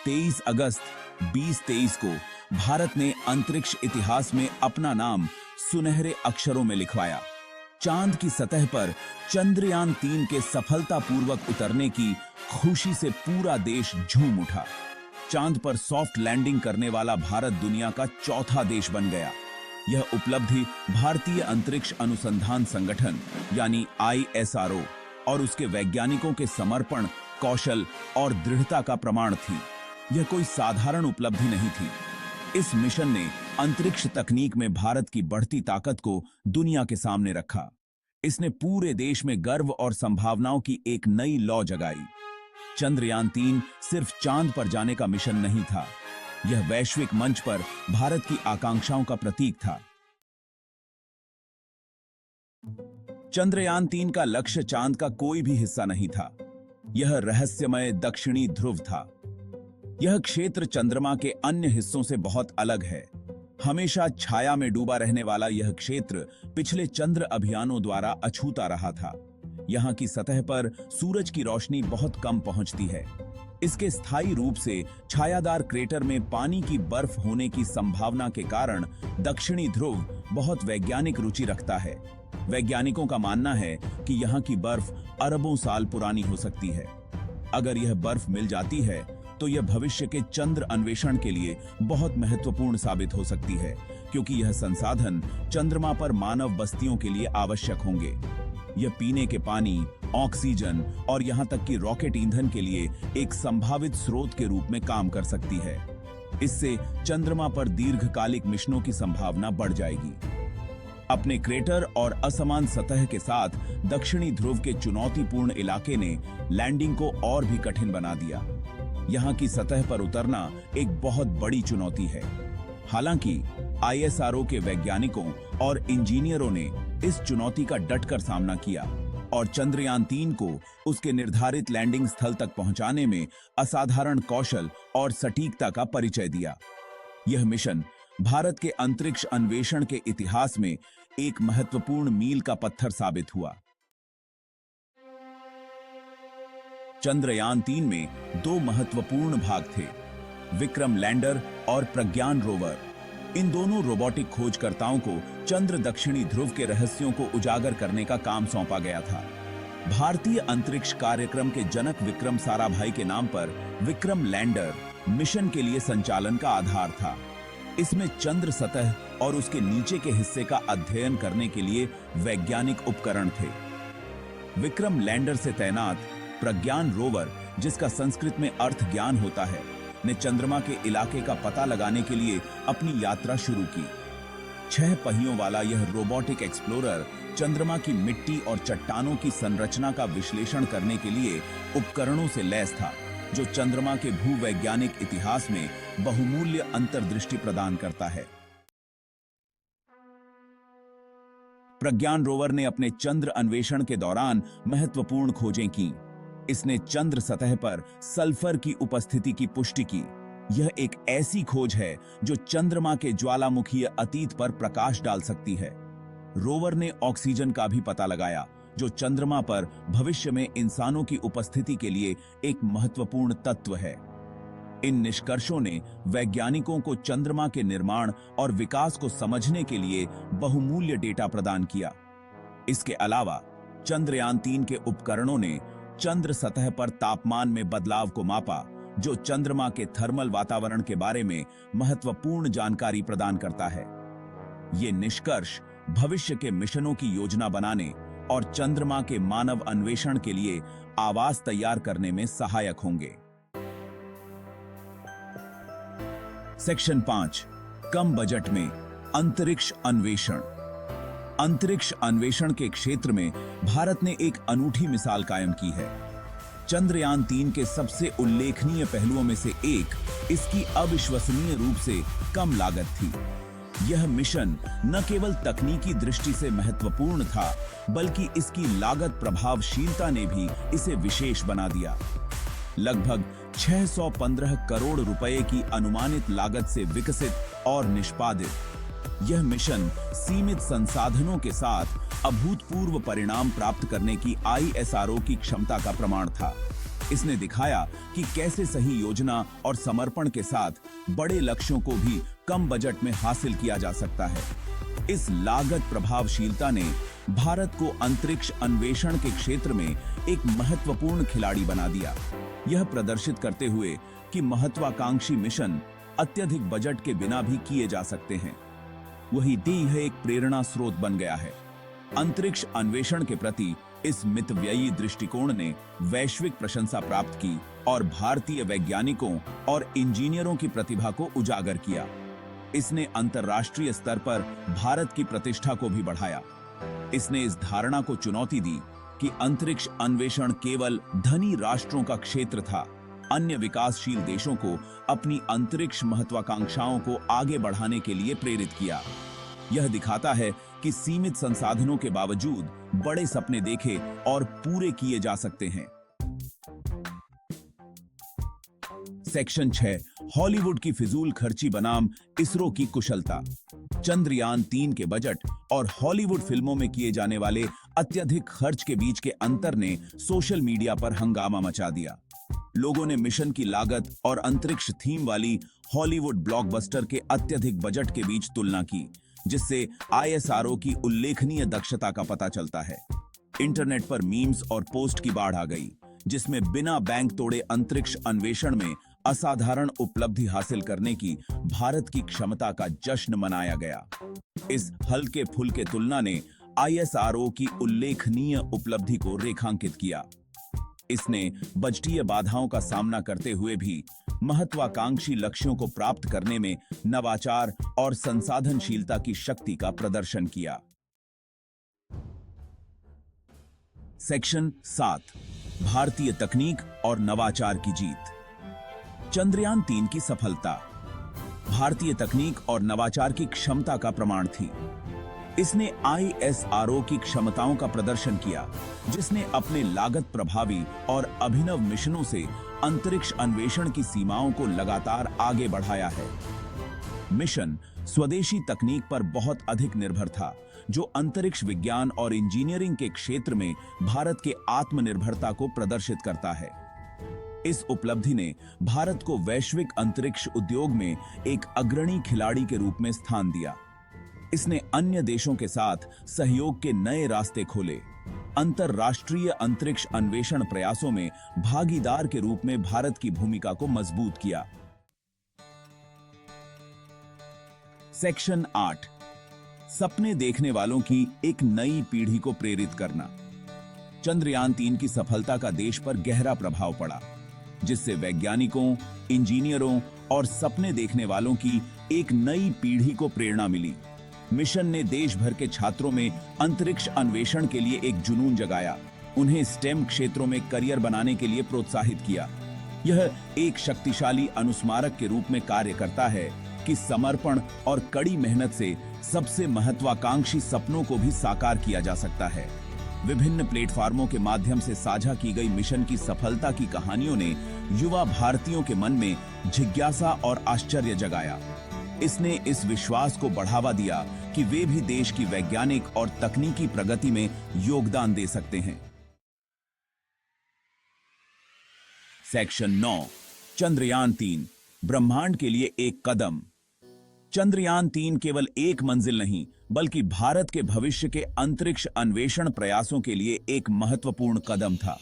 23 अगस्त 2023 को भारत ने अंतरिक्ष इतिहास में अपना नाम सुनहरे अक्षरों में लिखवाया। चांद की सतह पर चंद्रयान 3 के सफलतापूर्वक उतरने की खुशी से पूरा देश झूम उठा। चांद पर सॉफ्ट लैंडिंग करने वाला भारत दुनिया का चौथा देश बन गया। यह उपलब्धि भारतीय अंतरिक्ष अनुसंधान संगठन यानी ISRO और उसके वैज्ञानिकों के समर्पण, कौशल और दृढ़ता का प्रमाण थी। यह कोई साधारण उपलब्धि नहीं थी। इस मिशन ने अंतरिक्ष तकनीक में भारत की बढ़ती ताकत को दुनिया के सामने रखा। इसने पूरे देश में गर्व और संभावनाओं की एक नई लौ जगाई। चंद्रयान 3 सिर्फ चांद पर जाने का मिशन नहीं था, यह वैश्विक मंच पर भारत की आकांक्षाओं का प्रतीक था। चंद्रयान 3 का लक्ष्य चांद का कोई भी हिस्सा नहीं था। यह रहस्यमय दक्षिणी ध्रुव था। यह क्षेत्र चंद्रमा के अन्य हिस्सों से बहुत अलग है। हमेशा छाया में डूबा रहने वाला यह क्षेत्र पिछले चंद्र अभियानों द्वारा अछूता रहा था। यहाँ की सतह पर सूरज की रोशनी बहुत कम पहुंचती है। इसके स्थायी रूप से छायादार क्रेटर में पानी की बर्फ होने की संभावना के कारण दक्षिणी ध्रुव बहुत वैज्ञानिक रुचि रखता है। वैज्ञानिकों का मानना है कि यहाँ की बर्फ अरबों साल पुरानी हो सकती है। अगर यह बर्फ मिल जाती है तो यह भविष्य के चंद्र अन्वेषण के लिए बहुत महत्वपूर्ण साबित हो सकती है, क्योंकि यह संसाधन चंद्रमा पर मानव बस्तियों के लिए आवश्यक होंगे। यह पीने के पानी, ऑक्सीजन और यहाँ तक कि रॉकेट ईंधन के लिए एक संभावित स्रोत के रूप में काम कर सकती है। इससे चंद्रमा पर दीर्घकालिक मिशनों की संभावना बढ़ जाएगी। अपने क्रेटर और असमान सतह के साथ दक्षिणी ध्रुव के चुनौतीपूर्ण इलाके ने लैंडिंग को और भी कठिन बना दिया। यहाँ की सतह पर उतरना एक बहुत बड़ी चुनौती है। हालांकि ISRO के वैज्ञानिकों और इंजीनियरों ने इस चुनौती का डटकर सामना किया और चंद्रयान 3 को उसके निर्धारित लैंडिंग स्थल तक पहुंचाने में असाधारण कौशल और सटीकता का परिचय दिया। यह मिशन भारत के अंतरिक्ष अन्वेषण के इतिहास में एक महत्वपूर्ण मील का पत्थर साबित हुआ। चंद्रयान 3 में 2 महत्वपूर्ण भाग थे, विक्रम लैंडर और प्रज्ञान रोवर। इन दोनों रोबोटिक खोजकर्ताओं को चंद्र दक्षिणी ध्रुव के रहस्यों को उजागर करने का काम सौंपा गया था। भारतीय अंतरिक्ष कार्यक्रम के जनक विक्रम साराभाई के नाम पर विक्रम लैंडर मिशन के लिए संचालन का आधार था। इसमें चंद्र सतह और उसके नीचे के हिस्से का अध्ययन करने के लिए वैज्ञानिक उपकरण थे। विक्रम लैंडर से तैनात प्रज्ञान रोवर, जिसका संस्कृत में अर्थ ज्ञान होता है, ने चंद्रमा के इलाके का पता लगाने के लिए अपनी यात्रा शुरू की। 6 पहियों वाला यह रोबोटिक एक्सप्लोरर चंद्रमा की मिट्टी और चट्टानों की संरचना का विश्लेषण करने के लिए उपकरणों से लैस था, जो चंद्रमा के भूवैज्ञानिक इतिहास में बहुमूल्य अंतर्दृष्टि प्रदान करता है। प्रज्ञान रोवर ने अपने चंद्र अन्वेषण के दौरान महत्वपूर्ण खोजें की। इसने चंद्र सतह पर सल्फर की उपस्थिति की पुष्टि की। यह एक ऐसी खोज है जो चंद्रमा के ज्वालामुखीय अतीत पर प्रकाश डाल सकती है। रोवर ने ऑक्सीजन का भी पता लगाया, जो चंद्रमा पर भविष्य में इंसानों की उपस्थिति के लिए एक महत्वपूर्ण तत्व है। इन निष्कर्षों ने वैज्ञानिकों को चंद्रमा के निर्माण और विकास को समझने के लिए बहुमूल्य डेटा प्रदान किया। इसके अलावा चंद्रयान 3 के उपकरणों ने चंद्र सतह पर तापमान में बदलाव को मापा, जो चंद्रमा के थर्मल वातावरण के बारे में महत्वपूर्ण जानकारी प्रदान करता है। ये निष्कर्ष भविष्य के मिशनों की योजना बनाने और चंद्रमा के मानव अन्वेषण के लिए आवास तैयार करने में सहायक होंगे। सेक्शन 5, कम बजट में अंतरिक्ष अन्वेषण। अंतरिक्ष अन्वेषण के क्षेत्र में भारत ने एक अनूठी मिसाल कायम की है। चंद्रयान 3 के सबसे उल्लेखनीय पहलुओं में से एक इसकी अविश्वसनीय रूप से कम लागत थी। यह मिशन न केवल तकनीकी दृष्टि से महत्वपूर्ण था, बल्कि इसकी लागत प्रभावशीलता ने भी इसे विशेष बना दिया। लगभग 615 करोड़ रुपए की अनुमानित लागत से विकसित और निष्पादित यह मिशन सीमित संसाधनों के साथ अभूतपूर्व परिणाम प्राप्त करने की ISRO की क्षमता का प्रमाण था। इसने दिखाया कि कैसे सही योजना और समर्पण के साथ बड़े लक्ष्यों को भी कम बजट में हासिल किया जा सकता है। इस लागत प्रभावशीलता ने भारत को अंतरिक्ष अन्वेषण के क्षेत्र में एक महत्वपूर्ण खिलाड़ी बना दिया, यह प्रदर्शित करते हुए कि महत्वाकांक्षी मिशन अत्यधिक बजट के बिना भी किए जा सकते हैं। वही यह एक प्रेरणा स्रोत बन गया है। अंतरिक्ष अन्वेषण के प्रति इस मितव्ययी दृष्टिकोण ने वैश्विक प्रशंसा प्राप्त की और भारतीय वैज्ञानिकों और इंजीनियरों की प्रतिभा को उजागर किया। इसने अंतर्राष्ट्रीय स्तर पर भारत की प्रतिष्ठा को भी बढ़ाया। इसने इस धारणा को चुनौती दी कि अंतरिक्ष अन्वेषण केवल धनी राष्ट्रों का क्षेत्र था। अन्य विकासशील देशों को अपनी अंतरिक्ष महत्वाकांक्षाओं को आगे बढ़ाने के लिए प्रेरित किया। यह दिखाता है कि सीमित संसाधनों के बावजूद बड़े सपने देखे और पूरे किए जा सकते हैं। सेक्शन 6, हॉलीवुड की फिजूल खर्ची बनाम इसरो की कुशलता। चंद्रयान 3 के बजट और हॉलीवुड फिल्मों में किए जाने वाले अत्यधिक खर्च के बीच के अंतर ने सोशल मीडिया पर हंगामा मचा दिया। लोगों ने मिशन की लागत और अंतरिक्ष थीम वाली हॉलीवुड ब्लॉकबस्टर के अत्यधिक बजट के बीच तुलना की, जिससे ISRO की उल्लेखनीय दक्षता का पता चलता है। इंटरनेट पर मीम्स और पोस्ट की बाढ़ आ गई, जिसमें बिना बैंक तोड़े अंतरिक्ष अन्वेषण में असाधारण उपलब्धि हासिल करने की भारत की क्षमता का जश्न मनाया गया। इस हल्के फुल्के तुलना ने ISRO की उल्लेखनीय उपलब्धि को रेखांकित किया। इसने बजटीय बाधाओं का सामना करते हुए भी महत्वाकांक्षी लक्ष्यों को प्राप्त करने में नवाचार और संसाधनशीलता की शक्ति का प्रदर्शन किया। सेक्शन 7, भारतीय तकनीक और नवाचार की जीत। चंद्रयान 3 की सफलता भारतीय तकनीक और नवाचार की क्षमता का प्रमाण थी। इसने ISRO की क्षमताओं का प्रदर्शन किया, जिसने अपने लागत प्रभावी और अभिनव मिशनों से अंतरिक्ष अन्वेषण की सीमाओं को लगातार आगे बढ़ाया है। मिशन स्वदेशी तकनीक पर बहुत अधिक निर्भर था, जो अंतरिक्ष विज्ञान और इंजीनियरिंग के क्षेत्र में भारत के आत्मनिर्भरता को प्रदर्शित करता है। इस उपलब्धि ने भारत को वैश्विक अंतरिक्ष उद्योग में एक अग्रणी खिलाड़ी के रूप में स्थान दिया। इसने अन्य देशों के साथ सहयोग के नए रास्ते खोले। अंतरराष्ट्रीय अंतरिक्ष अन्वेषण प्रयासों में भागीदार के रूप में भारत की भूमिका को मजबूत किया। सेक्शन 8, सपने देखने वालों की एक नई पीढ़ी को प्रेरित करना। चंद्रयान 3 की सफलता का देश पर गहरा प्रभाव पड़ा, जिससे वैज्ञानिकों, इंजीनियरों और सपने देखने वालों की एक नई पीढ़ी को प्रेरणा मिली। मिशन ने देश भर के छात्रों में अंतरिक्ष अन्वेषण के लिए एक जुनून जगाया, उन्हें स्टेम क्षेत्रों में करियर बनाने के लिए प्रोत्साहित किया। यह एक शक्तिशाली अनुस्मारक के रूप में कार्य करता है कि समर्पण और कड़ी मेहनत से सबसे महत्वाकांक्षी सपनों को भी साकार किया जा सकता है। विभिन्न प्लेटफार्मों के माध्यम से साझा की गई मिशन की सफलता की कहानियों ने युवा भारतीयों के मन में जिज्ञासा और आश्चर्य जगाया। इसने इस विश्वास को बढ़ावा दिया कि वे भी देश की वैज्ञानिक और तकनीकी प्रगति में योगदान दे सकते हैं। सेक्शन 9, चंद्रयान 3, ब्रह्मांड के लिए एक कदम। चंद्रयान 3 केवल एक मंजिल नहीं, बल्कि भारत के भविष्य के अंतरिक्ष अन्वेषण प्रयासों के लिए एक महत्वपूर्ण कदम था।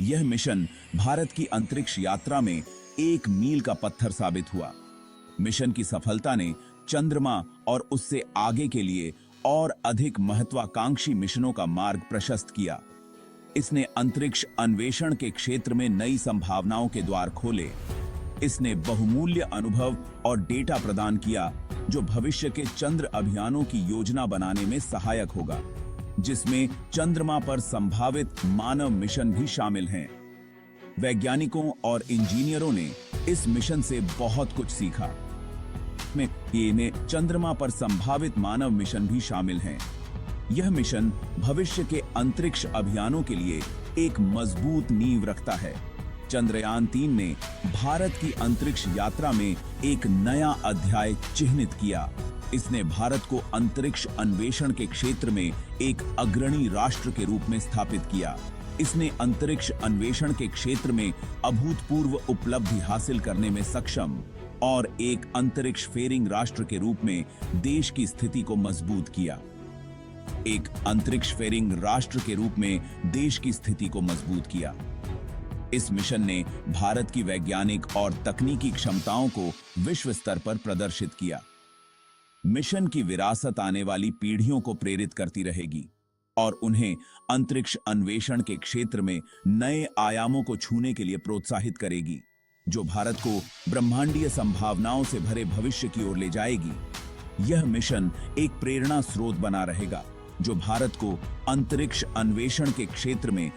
यह मिशन भारत की अंतरिक्ष यात्रा में एक मील का पत्थर साबित हुआ। मिशन की सफलता ने चंद्रमा और उससे आगे के लिए और अधिक महत्वाकांक्षी मिशनों का मार्ग प्रशस्त किया। इसने अंतरिक्ष अन्वेषण के क्षेत्र में नई संभावनाओं के द्वार खोले। इसने बहुमूल्य अनुभव और डेटा प्रदान किया, जो भविष्य के चंद्र अभियानों की योजना बनाने में सहायक होगा, जिसमें चंद्रमा पर संभावित मानव मिशन भी शामिल हैं। वैज्ञानिकों और इंजीनियरों ने इस मिशन से बहुत कुछ सीखा। चंद्रमा पर संभावित मानव मिशन भी शामिल हैं। यह मिशन भविष्य के अंतरिक्ष अभियानों के लिए एक मजबूत नींव रखता है। चंद्रयान 3 ने भारत की अंतरिक्ष यात्रा में एक नया अध्याय चिह्नित किया। इसने भारत को अंतरिक्ष अन्वेषण के क्षेत्र में एक अग्रणी राष्ट्र के रूप में स्थापित किया। इसने अंतरिक्ष अन्वेषण के क्षेत्र में अभूतपूर्व उपलब्धि हासिल करने में सक्षम और एक अंतरिक्ष फेरिंग राष्ट्र के रूप में देश की स्थिति को मजबूत किया। एक अंतरिक्ष फेरिंग राष्ट्र के रूप में देश की स्थिति को मजबूत किया। इस मिशन ने भारत की वैज्ञानिक और तकनीकी क्षमताओं को विश्व स्तर पर प्रदर्शित किया। मिशन की विरासत आने वाली पीढ़ियों को प्रेरित करती रहेगी और उन्हें अंतरिक्ष अन्वेषण के क्षेत्र में नए आयामों को छूने के लिए प्रोत्साहित करेगी, जो भारत को ब्रह्मांडीय संभावनाओं से भरे भविष्य की ओर ले जाएगी। यह मिशन एक प्रेरणा स्रोत बना रहेगा, जो भारत को अंतरिक्ष अन्वेषण के क्षेत्र में